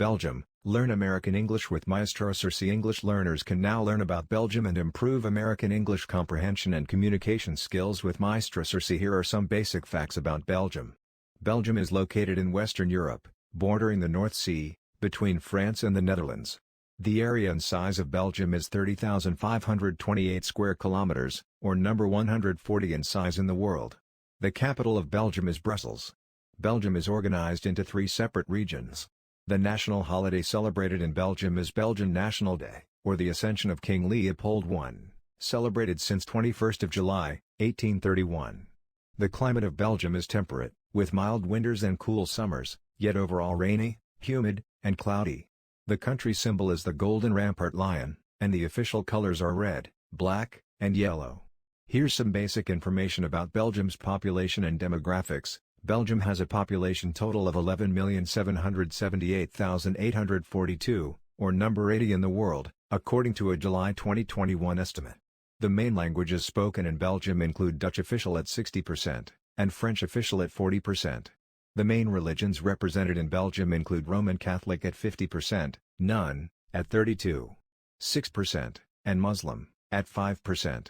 Belgium. Learn American English with Maestro Sersea. English learners can now learn about Belgium and improve American English comprehension and communication skills with Maestro Sersea. Here are some basic facts about Belgium. Belgium is located in Western Europe, bordering the North Sea, between France and the Netherlands. The area and size of Belgium is 30,528 square kilometers, or number 140 in size in the world. The capital of Belgium is Brussels. Belgium is organized into 3 separate regions. The national holiday celebrated in Belgium is Belgian National Day, or the Ascension of King Leopold I, celebrated since 21st of July, 1831. The climate of Belgium is temperate, with mild winters and cool summers, yet overall rainy, humid, and cloudy. The country symbol is the golden rampart lion, and the official colors are red, black, and yellow. Here's some basic information about Belgium's population and demographics. Belgium has a population total of 11,778,842, or number 80 in the world, according to a July 2021 estimate. The main languages spoken in Belgium include Dutch official at 60%, and French official at 40%. The main religions represented in Belgium include Roman Catholic at 50%, Nun, at 32.6%, and Muslim, at 5%.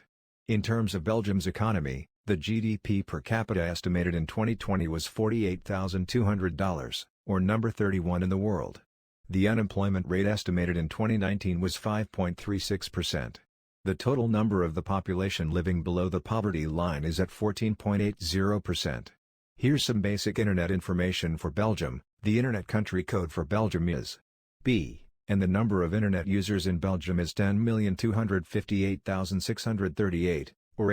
In terms of Belgium's economy, the GDP per capita estimated in 2020 was $48,200, or number 31 in the world. The unemployment rate estimated in 2019 was 5.36%. The total number of the population living below the poverty line is at 14.80%. Here's some basic internet information for Belgium. The internet country code for Belgium is B, and the number of internet users in Belgium is 10,258,638, or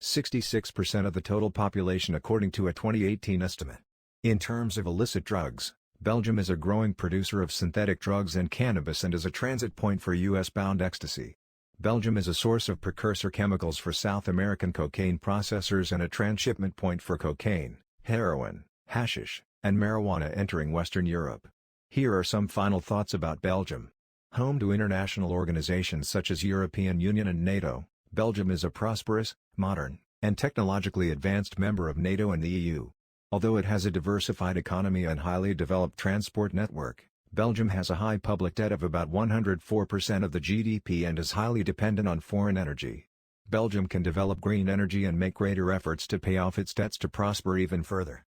66% of the total population according to a 2018 estimate. In terms of illicit drugs, Belgium is a growing producer of synthetic drugs and cannabis and is a transit point for US-bound ecstasy. Belgium is a source of precursor chemicals for South American cocaine processors and a transshipment point for cocaine, heroin, hashish, and marijuana entering Western Europe. Here are some final thoughts about Belgium. Home to international organizations such as European Union and NATO, Belgium is a prosperous, modern, and technologically advanced member of NATO and the EU. Although it has a diversified economy and highly developed transport network, Belgium has a high public debt of about 104% of the GDP and is highly dependent on foreign energy. Belgium can develop green energy and make greater efforts to pay off its debts to prosper even further.